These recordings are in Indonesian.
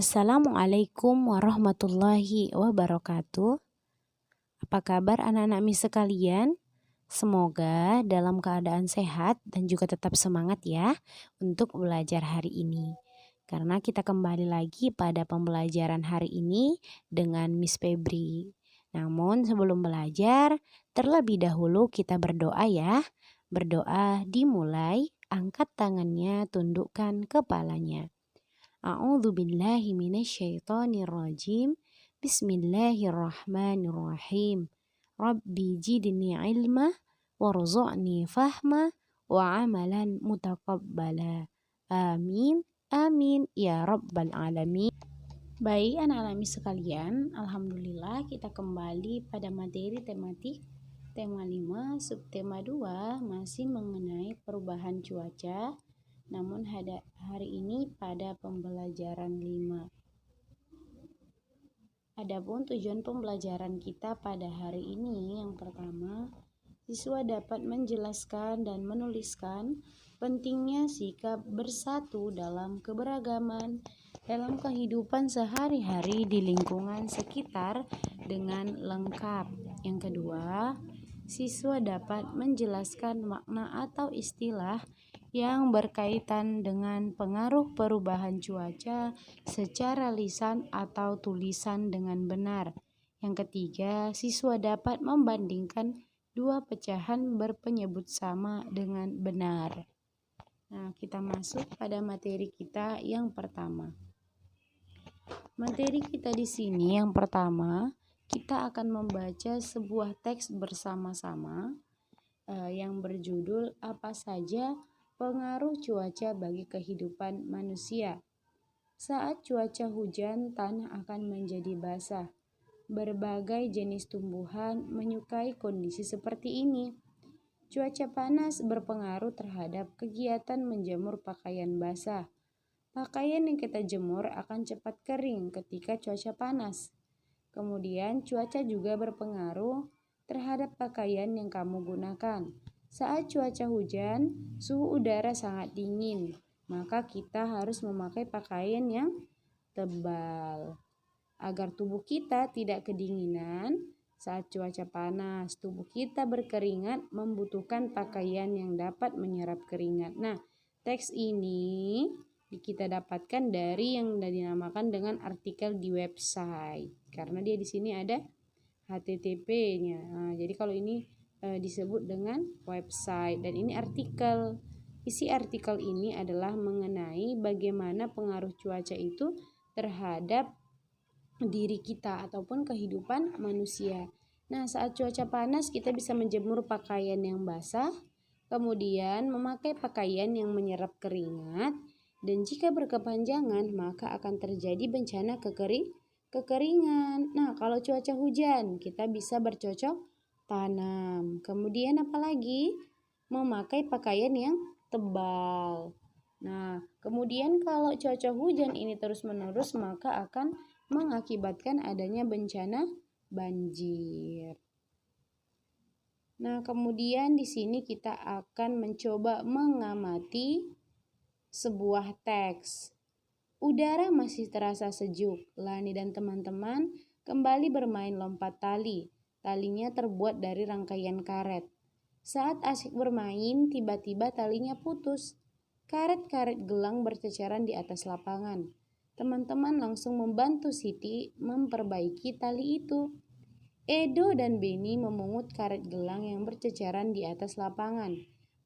Assalamualaikum warahmatullahi wabarakatuh. Apa kabar anak-anak Miss sekalian? Semoga dalam keadaan sehat dan juga tetap semangat ya untuk belajar hari ini. Karena kita kembali lagi pada pembelajaran hari ini dengan Miss Febri. Namun sebelum belajar, terlebih dahulu kita berdoa ya. Berdoa dimulai, angkat tangannya, tundukkan kepalanya. A'udzu billahi minasyaitonir rajim. Bismillahirrahmanirrahim. Rabbi zidni ilma warzuqni fahma wa amalan mutaqabbala. Amin. Amin ya rabbal alamin. Baik anak-anak sekalian, alhamdulillah kita kembali pada materi tematik tema 5 subtema 2 masih mengenai perubahan cuaca. Namun hari ini pada pembelajaran 5. Adapun tujuan pembelajaran kita pada hari ini yang pertama, siswa dapat menjelaskan dan menuliskan pentingnya sikap bersatu dalam keberagaman dalam kehidupan sehari-hari di lingkungan sekitar dengan lengkap. Yang kedua, siswa dapat menjelaskan makna atau istilah yang berkaitan dengan pengaruh perubahan cuaca secara lisan atau tulisan dengan benar. Yang ketiga, siswa dapat membandingkan dua pecahan berpenyebut sama dengan benar. Nah, kita masuk pada materi kita yang pertama. Materi kita di sini yang pertama, kita akan membaca sebuah teks bersama-sama yang berjudul apa saja pengaruh cuaca bagi kehidupan manusia. Saat cuaca hujan, tanah akan menjadi basah. Berbagai jenis tumbuhan menyukai kondisi seperti ini. Cuaca panas berpengaruh terhadap kegiatan menjemur pakaian basah. Pakaian yang kita jemur akan cepat kering ketika cuaca panas. Kemudian cuaca juga berpengaruh terhadap pakaian yang kamu gunakan. Saat cuaca hujan, suhu udara sangat dingin, maka kita harus memakai pakaian yang tebal. Agar tubuh kita tidak kedinginan saat cuaca panas, tubuh kita berkeringat membutuhkan pakaian yang dapat menyerap keringat. Nah, teks ini kita dapatkan dari yang dinamakan dengan artikel di website. Karena dia di sini ada HTTP-nya. Nah, jadi kalau ini disebut dengan website dan ini artikel. Isi artikel ini adalah mengenai bagaimana pengaruh cuaca itu terhadap diri kita ataupun kehidupan manusia. Nah, saat cuaca panas kita bisa menjemur pakaian yang basah, kemudian memakai pakaian yang menyerap keringat, dan jika berkepanjangan maka akan terjadi bencana kekeringan. Nah, kalau cuaca hujan kita bisa bercocok tanam. Kemudian apalagi? Memakai pakaian yang tebal. Nah, kemudian kalau cuaca hujan ini terus-menerus maka akan mengakibatkan adanya bencana banjir. Nah, kemudian di sini kita akan mencoba mengamati sebuah teks. Udara masih terasa sejuk. Lani dan teman-teman kembali bermain lompat tali. Talinya terbuat dari rangkaian karet. Saat asyik bermain, tiba-tiba talinya putus. Karet-karet gelang berceceran di atas lapangan. Teman-teman langsung membantu Siti memperbaiki tali itu. Edo dan Beni memungut karet gelang yang berceceran di atas lapangan.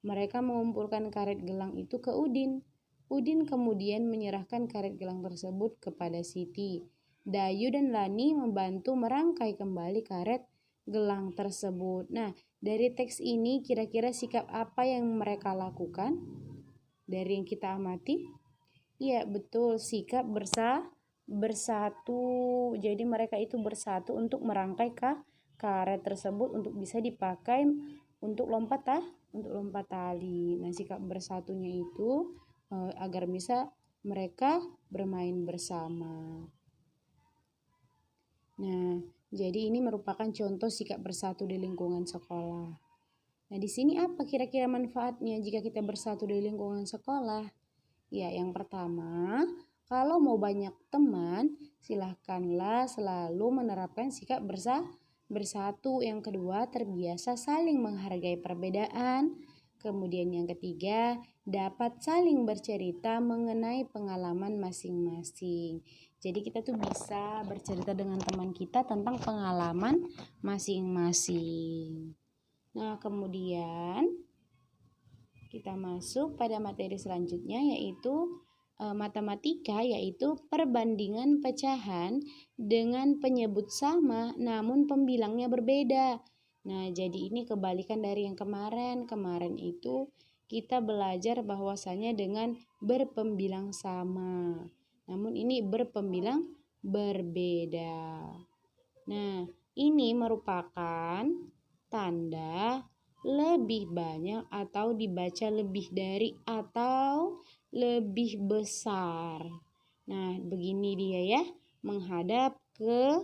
Mereka mengumpulkan karet gelang itu ke Udin. Udin kemudian menyerahkan karet gelang tersebut kepada Siti. Dayu dan Lani membantu merangkai kembali karet gelang tersebut. Nah, dari teks ini kira-kira sikap apa yang mereka lakukan? Dari yang kita amati? Iya, betul, sikap bersatu. Jadi mereka itu bersatu untuk merangkai karet tersebut untuk bisa dipakai untuk lompat tali. Nah, sikap bersatunya itu agar bisa mereka bermain bersama. Nah, jadi ini merupakan contoh sikap bersatu di lingkungan sekolah. Nah, di sini apa kira-kira manfaatnya jika kita bersatu di lingkungan sekolah? Ya, yang pertama, Kalau mau banyak teman, silahkanlah selalu menerapkan sikap bersatu. Yang kedua, terbiasa saling menghargai perbedaan. Kemudian yang ketiga, dapat saling bercerita mengenai pengalaman masing-masing. Jadi kita tuh bisa bercerita dengan teman kita tentang pengalaman masing-masing. Nah, kemudian kita masuk pada materi selanjutnya, yaitu matematika, yaitu perbandingan pecahan dengan penyebut sama namun pembilangnya berbeda. Nah, jadi ini kebalikan dari yang kemarin. Kemarin itu kita belajar bahwasanya dengan berpembilang sama, namun ini berpembilang berbeda. Nah, ini merupakan tanda lebih banyak atau dibaca lebih dari atau lebih besar. Nah, begini dia ya, menghadap ke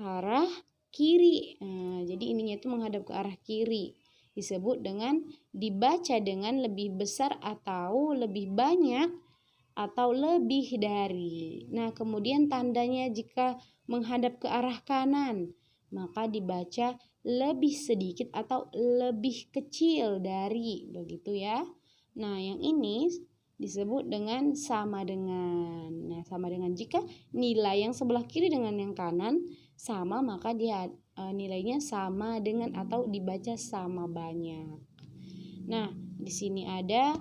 arah kiri. Nah, jadi ininya itu menghadap ke arah kiri. Disebut dengan dibaca dengan lebih besar atau lebih banyak atau lebih dari. Nah, kemudian tandanya jika menghadap ke arah kanan, maka dibaca lebih sedikit atau lebih kecil dari, begitu ya. Nah, yang ini disebut dengan sama dengan. Nah, sama dengan jika nilai yang sebelah kiri dengan yang kanan sama, maka dia nilainya sama dengan atau dibaca sama banyak. Nah, di sini ada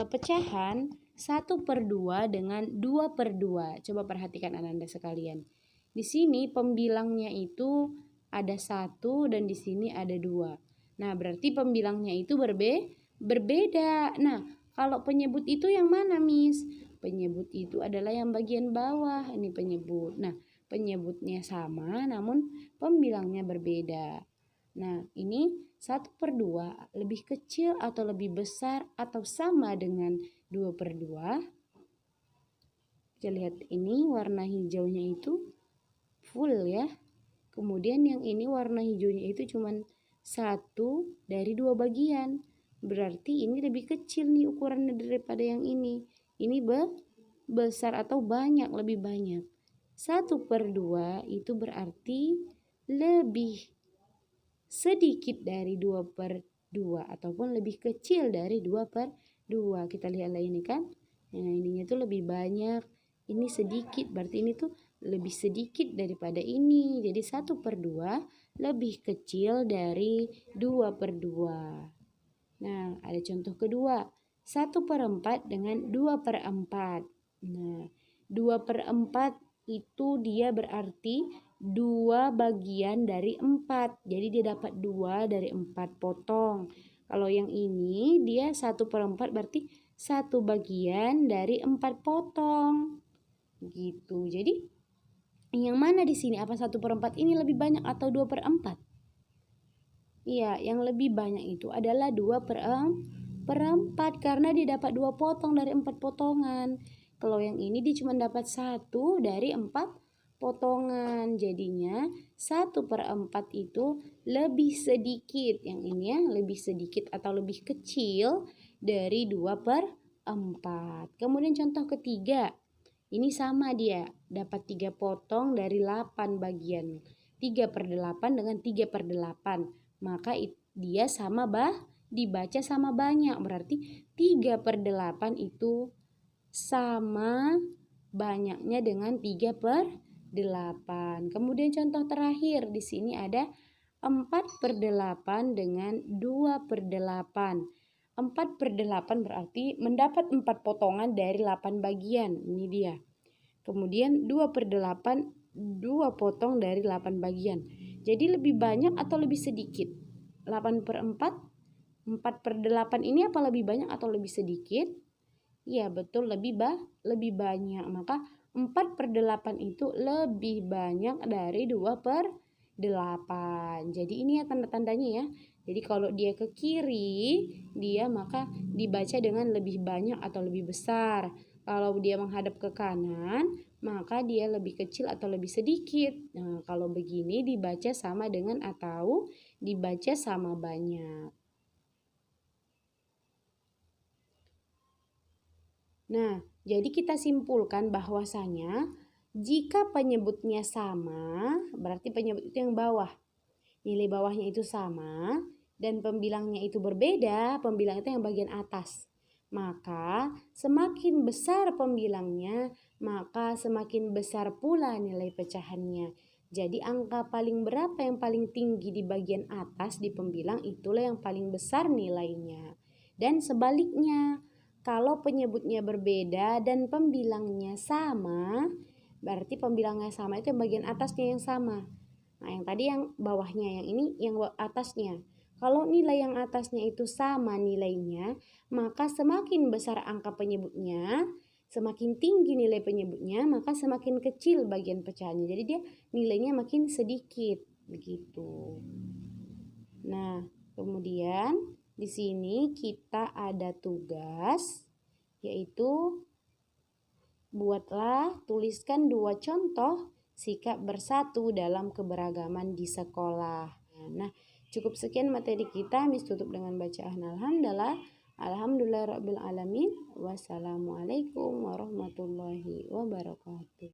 pecahan 1/2 dengan 2/2. Coba perhatikan anak-anak sekalian. Di sini pembilangnya itu ada 1 dan di sini ada 2. Nah, berarti pembilangnya itu berbeda. Nah, kalau penyebut itu yang mana, Miss? Penyebut itu adalah yang bagian bawah. Ini penyebut. Nah, penyebutnya sama namun pembilangnya berbeda. Nah, ini 1/2 lebih kecil atau lebih besar atau sama dengan 2/2. Kita lihat ini warna hijaunya itu full ya. Kemudian yang ini warna hijaunya itu cuman 1 dari 2 bagian. Berarti ini lebih kecil nih ukurannya daripada yang ini. Ini besar atau banyak, lebih banyak. 1/2 itu berarti lebih sedikit dari 2/2 ataupun lebih kecil dari 2/2. Kita lihatlah ini kan. Nah, ininya tuh lebih banyak, ini sedikit, berarti ini tuh lebih sedikit daripada ini. Jadi 1/2 lebih kecil dari 2/2. Nah, ada contoh kedua. 1/4 dengan 2/4. Nah, 2/4 itu dia berarti 2 bagian dari 4. Jadi dia dapat 2 dari 4 potong. Kalau yang ini dia 1/4 berarti 1 bagian dari 4 potong. Gitu. Jadi yang mana di sini? Apa 1/4 ini lebih banyak atau 2/4? Iya, yang lebih banyak itu adalah 2/4 karena dia dapat 2 potong dari 4 potongan. Kalau yang ini dia cuma dapat 1 dari 4 potongan. Jadinya 1/4 itu lebih sedikit. Yang ini ya, lebih sedikit atau lebih kecil dari 2/4. Kemudian contoh ketiga. Ini sama dia, dapat 3 potong dari 8 bagian. 3/8 dengan 3/8. Maka dia sama dibaca sama banyak. Berarti 3/8 itu sama banyaknya dengan 3/8. Kemudian contoh terakhir di sini ada 4/8 dengan 2/8. 4/8 berarti mendapat 4 potongan dari 8 bagian. Ini dia. Kemudian 2/8 2 potong dari 8 bagian. Jadi lebih banyak atau lebih sedikit? 8/4, 4/8 ini apa lebih banyak atau lebih sedikit? Iya, betul, lebih banyak. Maka 4/8 itu lebih banyak dari 2/8. Jadi ini ya tanda-tandanya ya. Jadi kalau dia ke kiri, dia maka dibaca dengan lebih banyak atau lebih besar. Kalau dia menghadap ke kanan, maka dia lebih kecil atau lebih sedikit. Nah, kalau begini dibaca sama dengan atau dibaca sama banyak. Nah, Jadi kita simpulkan bahwasanya jika penyebutnya sama, berarti penyebut itu yang bawah. Nilai bawahnya itu sama dan pembilangnya itu berbeda, pembilang itu yang bagian atas. Maka semakin besar pembilangnya, maka semakin besar pula nilai pecahannya. Jadi angka paling berapa yang paling tinggi di bagian atas di pembilang itulah yang paling besar nilainya. Dan sebaliknya, kalau penyebutnya berbeda dan pembilangnya sama, berarti pembilangnya sama itu yang bagian atasnya yang sama. Nah, yang tadi yang bawahnya, yang ini yang atasnya. Kalau nilai yang atasnya itu sama nilainya, maka semakin besar angka penyebutnya, semakin tinggi nilai penyebutnya, maka semakin kecil bagian pecahannya. Jadi dia nilainya makin sedikit, begitu. Nah, kemudian di sini kita ada tugas, yaitu tuliskan 2 contoh sikap bersatu dalam keberagaman di sekolah. Nah, cukup sekian materi kita. Miss tutup dengan bacaan alhamdulillah. Alhamdulillahirabbil alamin. Wassalamualaikum warahmatullahi wabarakatuh.